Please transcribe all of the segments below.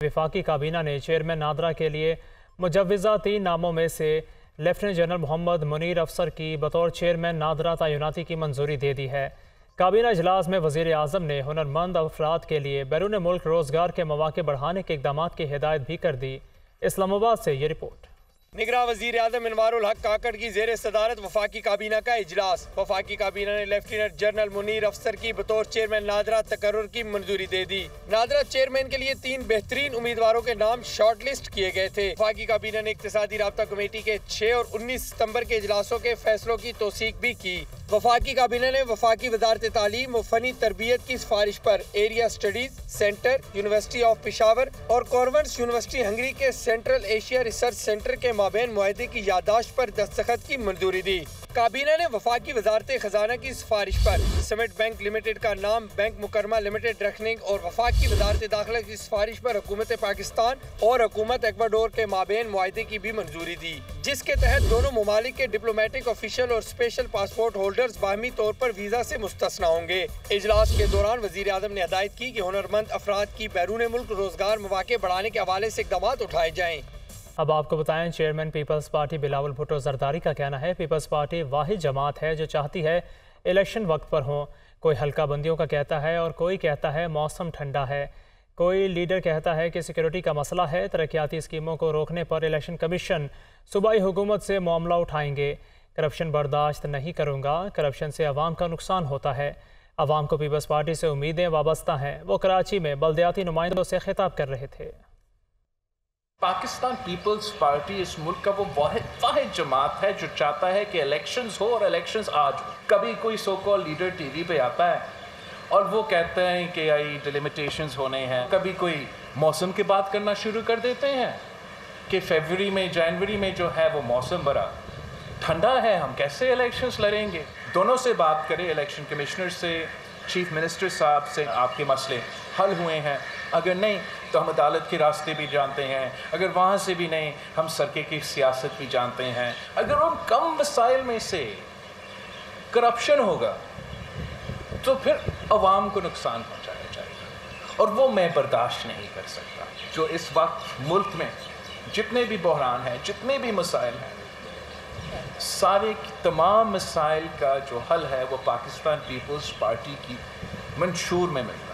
वफाकी काबीना ने चेयरमैन नादरा के लिए मुजव्वज़ा 3 नामों में से लेफ्टिनेंट जनरल मोहम्मद मुनीर अफसर की बतौर चेयरमैन नादरा तैनाती की मंजूरी दे दी है। काबीना इजलास में वज़ीर आज़म ने हुनरमंद अफराद के लिए बैरून मुल्क रोज़गार के मौके बढ़ाने के इक़दाम की हिदायत भी कर दी। इस्लामाबाद से ये रिपोर्ट। निगरान वज़ीर आज़म इनवारुल हक काकड़ की ज़ेर सदारत वफाकी काबीना का इजलास। वफाकी काबीना ने लेफ्टिनेंट जनरल मुनीर अफसर की बतौर चेयरमैन नादरा तकर्रुर की मंजूरी दे दी। नादरा चेयरमैन के लिए 3 बेहतरीन उम्मीदवारों के नाम शॉर्ट लिस्ट किए गए थे। वफाकी काबीना ने इक्तिसादी राब्ता कमेटी के 6 और 19 सितम्बर के इजलासों के फैसलों की तौसीक भी की। वफाकी काबीना ने वफाकी वजारत तालीम व फनी तरबियत की सिफारिश पर area studies centre, university of Peshawar और कॉन्वेंट्स यूनिवर्सिटी हंगरी के सेंट्रल एशिया रिसर्च सेंटर के माबैन मुआहदे की याददाश्त पर दस्तखत की मंजूरी दी। काबीना ने वफाकी वजारत खजाना की सिफारिश पर सिमेंट बैंक लिमिटेड का नाम बैंक मुकरमा लिमिटेड रखने और वफाकी वजारत दाखिला की सिफारिश पर हुकूमत पाकिस्तान और हुकूमत इक्वाडोर के माबैन मुआहदे की भी मंजूरी दी, जिसके तहत दोनों ममालिक के डिप्लोमेटिक ऑफिशियल और स्पेशल पासपोर्ट होल्डर्स बाहमी तौर पर वीजा से मुस्तस्ना होंगे। इजलास के दौरान वज़ीर आज़म ने हिदायत की कि हुनरमंद अफराद की बैरून मुल्क रोजगार मौके बढ़ाने के हवाले से इक़दाम उठाए जाएँ। अब आपको बताएं, चेयरमैन पीपल्स पार्टी बिलावल भुट्टो जरदारी का कहना है, पीपल्स पार्टी वाहिद जमात है जो चाहती है इलेक्शन वक्त पर हों। कोई हल्का बंदियों का कहता है और कोई कहता है मौसम ठंडा है। कोई लीडर कहता है कि सिक्योरिटी का मसला है। तरक्याती स्कीमों को रोकने पर इलेक्शन कमीशन सूबाई हुकूमत से मामला उठाएंगे। करप्शन बर्दाश्त नहीं करूँगा। करप्शन से अवाम का नुकसान होता है। अवाम को पीपल्स पार्टी से उम्मीदें वाबस्ता हैं। वो कराची में बल्दियाती नुमाइंदों से खिताब कर रहे थे। पाकिस्तान पीपल्स पार्टी इस मुल्क का वो वाहिद जमात है जो चाहता है कि इलेक्शंस हो और इलेक्शंस आज हो। कभी कोई सो कॉल लीडर टीवी पे आता है और वो कहते हैं कि आई डिलिमिटेशंस होने हैं। कभी कोई मौसम की बात करना शुरू कर देते हैं कि फरवरी में जनवरी में जो है वो मौसम बड़ा ठंडा है, हम कैसे इलेक्शंस लड़ेंगे। दोनों से बात करें, इलेक्शन कमिश्नर से, चीफ मिनिस्टर साहब से, आपके मसले हल हुए हैं। अगर नहीं तो हम अदालत के रास्ते भी जानते हैं। अगर वहाँ से भी नहीं, हम सरके की सियासत भी जानते हैं। अगर उन कम वसाइल में से करप्शन होगा तो फिर अवाम को नुकसान पहुँचाया जाएगा और वो मैं बर्दाश्त नहीं कर सकता। जो इस वक्त मुल्क में जितने भी बहरान हैं, जितने भी मसाइल हैं, सारे तमाम मसाइल का जो हल है वो पाकिस्तान पीपल्स पार्टी की मंशूर में मिलता है।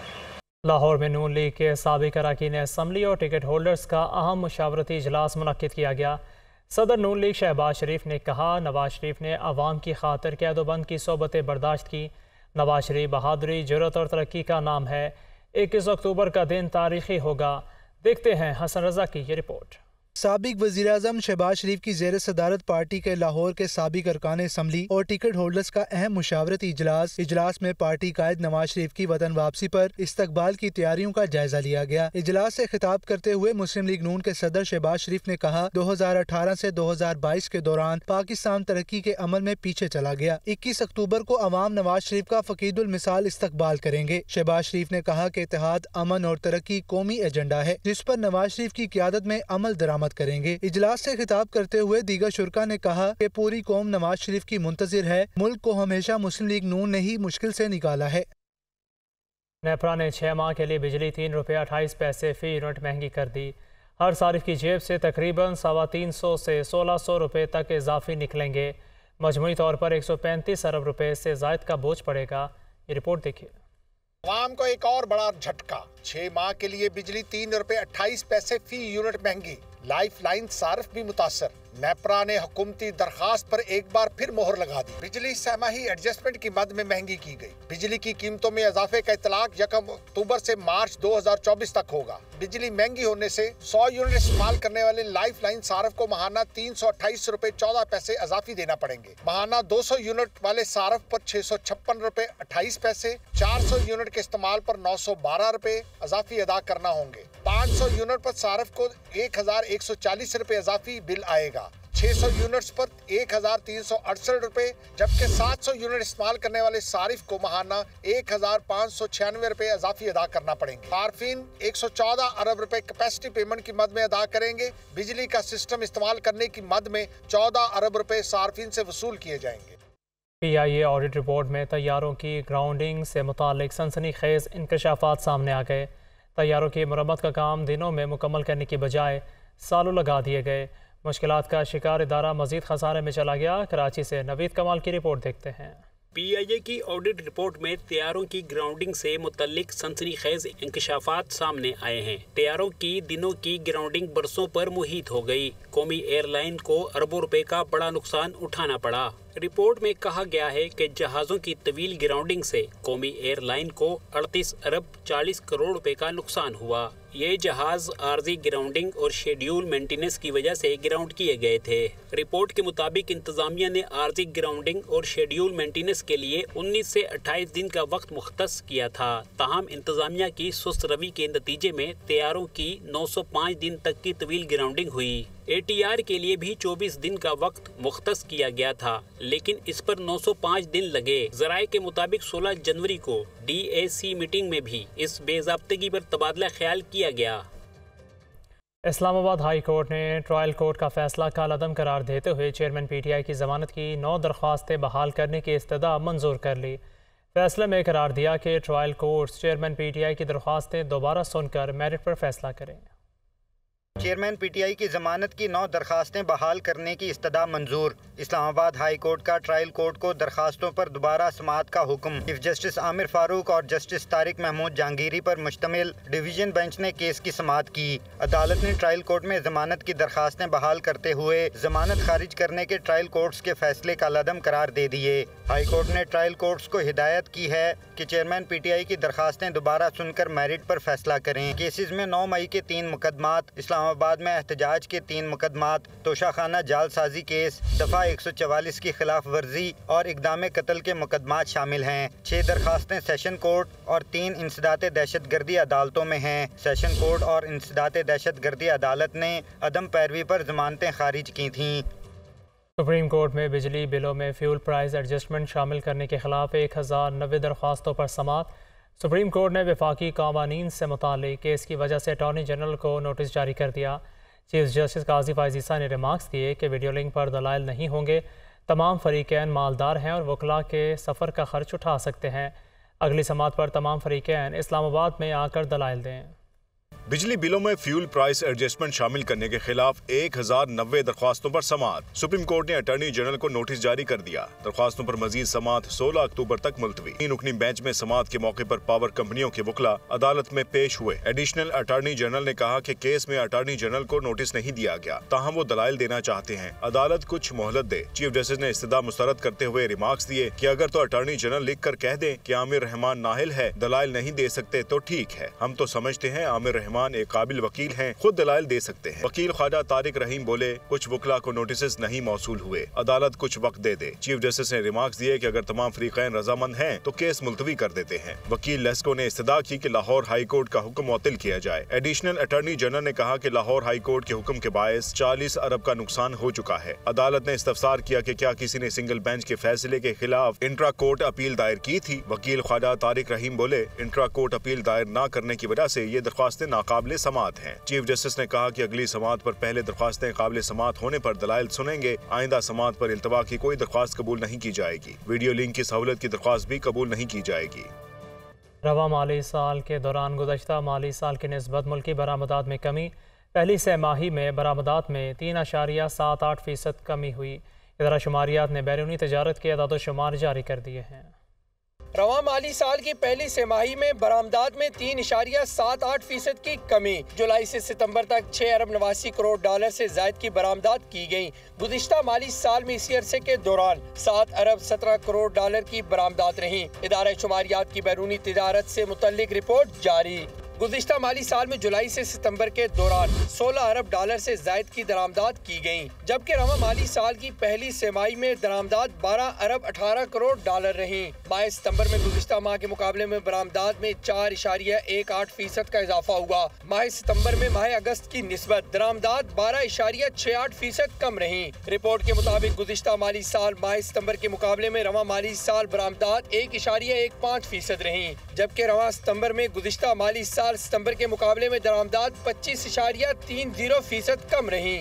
लाहौर में नून लीग के साबिक अरकान असम्बली और टिकट होल्डर्स का अहम मुशावरती इजलास मुनक्किद किया गया। सदर नून लीग शहबाज शरीफ ने कहा, नवाज शरीफ ने अवाम की खातिर कैदोबंद की सोबतें बर्दाश्त की। नवाज शरीफ बहादुरी, जुर्रत और तरक्की का नाम है। 21 अक्टूबर का दिन तारीखी होगा। देखते हैं हसन रजा की ये रिपोर्ट। साबिक वज़ीर आज़म शहबाज शरीफ की ज़ेर सदारत पार्टी के लाहौर के साबिक अरकान असम्बली और टिकट होल्डर्स का अहम मुशावरती इजलास में पार्टी कायद नवाज शरीफ की वतन वापसी पर इस्तकबाल की तैयारियों का जायजा लिया गया। इजलास से खिताब करते हुए मुस्लिम लीग नून के सदर शहबाज शरीफ ने कहा, 2018 से 2022 के दौरान पाकिस्तान तरक्की के अमल में पीछे चला गया। 21 अक्टूबर को अवाम नवाज शरीफ का फकीदुल मिसाल इस्तकबाल करेंगे। शहबाज शरीफ ने कहा कि इत्तेहाद, अमन और तरक्की कौमी एजेंडा है जिस पर नवाज शरीफ की क़यादत में अमल दरामद करेंगे। इजलास से खिताब करते हुए दीगर शुरका ने कहा कि पूरी कौम नवाज शरीफ की मुंतजिर है। मुल्क को हमेशा मुस्लिम लीग नून ने ही मुश्किल से निकाला है। नेपरा ने 6 माह के लिए बिजली 3 रुपये 28 पैसे फी यूनिट महंगी कर दी। हर सारिफ की जेब से तकरीबन 350 से 1600 रुपये तक इजाफी निकलेंगे। मजमूई तौर पर 135 अरब रुपये से जायद का बोझ पड़ेगा। ये रिपोर्ट देखिए। आवाम को एक और बड़ा झटका, 6 माह के लिए बिजली 3 रुपये 28 पैसे फी यूनिट महंगी। लाइफ लाइन सार्फ भी मुतासर। नेपरा ने हुकूमती दरखास्त पर एक बार फिर मोहर लगा दी। बिजली सहमाही एडजस्टमेंट की मद में महंगी की गई। बिजली की कीमतों में इजाफे का इतलाक 1 अक्टूबर से मार्च 2024 तक होगा। बिजली महंगी होने से 100 यूनिट इस्तेमाल करने वाले लाइफ लाइन सार्फ को महाना 328 रुपए 14 पैसे इजाफी देना पड़ेंगे। महाना 200 यूनिट वाले सार्फ पर 656 रुपए 28 पैसे, 400 यूनिट के इस्तेमाल पर 912 रुपए इजाफी अदा करना होंगे। 500 यूनिट पर सार्फ को 1140 रुपए इजाफी बिल आएगा। 600 यूनिट्स पर 1368 रुपए, जबकि 700 यूनिट इस्तेमाल करने वाले सारिफ को महाना 1596 रुपए इजाफी अदा करना पड़ेंगे। सार्फिन 114 अरब रुपए कैपेसिटी पेमेंट की मद में अदा करेंगे। बिजली का सिस्टम इस्तेमाल करने की मद में 14 अरब रुपए सार्फिन से वसूल किए जाएंगे। PIA ऑडिट रिपोर्ट में तैयारों की ग्राउंडिंग से मुतालिक सनसनीखेज इंकशाफात सामने आ गए। तैयारों की मरम्मत का काम दिनों में मुकम्मल करने की बजाय सालों लगा दिए गए। मुश्किलात का शिकार इदारा मजीद खसारे में चला गया। कराची से नवीद कमाल की रिपोर्ट देखते हैं। PIA की ऑडिट रिपोर्ट में तैयारों की ग्राउंडिंग से मुतल्लिक सनसनीखेज इंकशाफात सामने आए हैं। तैयारों की दिनों की ग्राउंडिंग बरसों पर मुहित हो गई। कौमी एयरलाइन को अरबों रुपए का बड़ा नुकसान उठाना पड़ा। रिपोर्ट में कहा गया है कि जहाज़ों की तवील ग्राउंडिंग से कौमी एयरलाइन को 38 अरब 40 करोड़ रुपए का नुकसान हुआ। ये जहाज़ आर्जी ग्राउंडिंग और शेड्यूल मेंटेनेंस की वजह से ग्राउंड किए गए थे। रिपोर्ट के मुताबिक इंतजामिया ने आर्जी ग्राउंडिंग और शेड्यूल मेंटेनेंस के लिए 19 से 28 दिन का वक्त मुख्तस किया था। ताहम इंतजामिया की सुस्त रवि के नतीजे में तैयारों की 905 दिन तक की तवील ग्राउंडिंग हुई। ATR के लिए भी 24 दिन का वक्त मुख्तस किया गया था, लेकिन इस पर 905 दिन लगे। ज़राए के मुताबिक 16 जनवरी को DAC मीटिंग में भी इस बेज़ाब्तगी पर तबादला ख्याल किया गया। इस्लामाबाद हाई कोर्ट ने ट्रायल कोर्ट का फैसला कालअदम करार देते हुए चेयरमैन PTI की जमानत की 9 दरख्वास्तें बहाल करने की इस्तदा मंजूर कर ली। फैसले में करार दिया कि ट्रायल कोर्ट चेयरमैन PTI की दरख्वास्तें दोबारा सुनकर मेरिट पर फैसला करें। चेयरमैन PTI की जमानत की 9 दरखास्तें बहाल करने की इस्तदा मंजूर। इस्लामाबाद हाई कोर्ट का ट्रायल कोर्ट को दरखास्तों पर दोबारा समाअत का हुक्म। चीफ जस्टिस आमिर फारूक और जस्टिस तारिक महमूद जहांगीरी पर मुश्तमिल डिवीजन बेंच ने केस की समाअत की। अदालत ने ट्रायल कोर्ट में जमानत की दरखास्तें बहाल करते हुए जमानत खारिज करने के ट्रायल कोर्ट्स के फैसले का लदम करार दे दिए। हाई कोर्ट ने ट्रायल कोर्ट्स को हिदायत की है कि चेयरमैन PTI की दरखास्तें दोबारा सुनकर मेरिट पर फैसला करें। केसेस में 9 मई के 3 मुकदमात, इस्लामाबाद में एहतजाज के 3 मुकदमात, तोशाखाना जालसाजी केस, दफ़ा 144 की खिलाफ वर्जी और इक़दाम कत्ल के मुकदमात शामिल हैं। 6 दरखास्तें सेशन कोर्ट और 3 इंसदात दहशत गर्दी अदालतों में हैं। सेशन कोर्ट और इंसदात दहशत गर्दी अदालत ने अदम पैरवी पर जमानतें खारिज की थीं। सुप्रीम कोर्ट में बिजली बिलों में फ्यूल प्राइस एडजस्टमेंट शामिल करने के खिलाफ 1090 दरख्वास्तों पर समाअत। सुप्रीम कोर्ट ने वफाकी कावानीन से मुतालिक केस की वजह से अटॉर्नी जनरल को नोटिस जारी कर दिया। चीफ जस्टिस काजी फायजीसा ने रिमार्क्स दिए कि वीडियो लिंक पर दलाइल नहीं होंगे। तमाम फरीकैन मालदार हैं और वकला के सफ़र का खर्च उठा सकते हैं। अगली समाअत पर तमाम फरीकैन इस्लामाबाद में आकर दलाइल दें। बिजली बिलों में फ्यूल प्राइस एडजस्टमेंट शामिल करने के खिलाफ 1090 दरख्वास्तों पर समाअत। सुप्रीम कोर्ट ने अटॉर्नी जनरल को नोटिस जारी कर दिया। दरख्वास्तों पर मजीद समाअत 16 अक्टूबर तक मुलतवी। 3 रुकनी बेंच में समाअत के मौके पर पावर कंपनियों के वकला अदालत में पेश हुए। एडिशनल अटॉर्नी जनरल ने कहा कि केस में अटॉर्नी जनरल को नोटिस नहीं दिया गया, ताहम वो दलाइल देना चाहते हैं। अदालत कुछ मोहलत दे। चीफ जस्टिस ने इस्तदा मुस्तरद करते हुए रिमार्क्स दिए कि अगर तो अटॉर्नी जनरल लिख कर कह दे कि आमिर रहमान नाहिल है, दलाइल नहीं दे सकते तो ठीक है। हम तो समझते हैं आमिर रहमान एक काबिल वकील हैं, खुद दलाइल दे सकते हैं। वकील ख्वाजा तारिक रहीम बोले कुछ वकला को नोटिस नहीं मौसूल हुए, अदालत कुछ वक्त दे दे। चीफ जस्टिस ने रिमार्क्स दिए कि अगर तमाम फरीकैन रजामंद हैं तो केस मुलतवी कर देते हैं। वकील लेस्को ने इस्तदा की कि लाहौर हाई कोर्ट का हुक्म मुअत्तल किया जाए। एडिशनल अटॉर्नी जनरल ने कहा कि लाहौर हाई कोर्ट के हुक्म के बायस 40 अरब का नुकसान हो चुका है। अदालत ने इस्तफसार किया कि क्या किसी ने सिंगल बेंच के फैसले के खिलाफ इंट्रा कोर्ट अपील दायर की थी। वकील ख्वाजा तारिक रहीम बोले इंट्रा कोर्ट अपील दायर न करने की वजह से ये दरख्वास्तें नाकाबिले समाअत हैं। चीफ जस्टिस ने कहा कि अगली समाअत पर पहले दरख्वास्तें काबिले समाअत होने पर दलाइल सुनेंगे। आइंदा समाअत पर इल्तवा की कोई दरख्वास्त कबूल नहीं की जाएगी। वीडियो लिंक की सहूलत की दरख्वास्त भी कबूल नहीं की जाएगी। रवा माली साल के दौरान गुज़श्ता माली साल की निस्बत मुल्की बरामदात में कमी। पहली सहमाही में बरामदात में 3.78% कमी हुई। इदारा शुमारियात ने बैरूनी तजारत के अदाद शुमार जारी कर दिए हैं। रवा माली साल की पहली तिमाही में बरामदात में 3.78% की कमी। जुलाई से सितंबर तक 6 अरब 89 करोड़ डॉलर से ज्यादा की बरामदात की गयी। गुज़िश्ता माली साल में इसी अरसे के दौरान 7 अरब 17 करोड़ डॉलर की बरामदात रही। इदारा शुमारियात की बैरूनी तिजारत से मुतल्लिक रिपोर्ट जारी। गुज़िश्ता माली साल में जुलाई से सितंबर के दौरान 16 अरब डॉलर से जायद की दरामदात की गयी, जबकि रवा माली साल की पहली तिमाही में दरामदात 12 अरब 18 करोड़ डॉलर रही। माह सितंबर में गुज़िश्ता माह के मुकाबले में बरामदात में 4.18% का इजाफा हुआ। माह सितंबर में माह अगस्त की निस्बत दरामदात 12.68% कम रही। रिपोर्ट के मुताबिक गुज़िश्ता माली साल माह सितंबर के मुकाबले में रवा माली साल बरामदात 1.15% रही, जबकि रवा सितंबर में गुज़िश्ता माली साल सितंबर के मुकाबले में दरामदात 25.30% कम रही।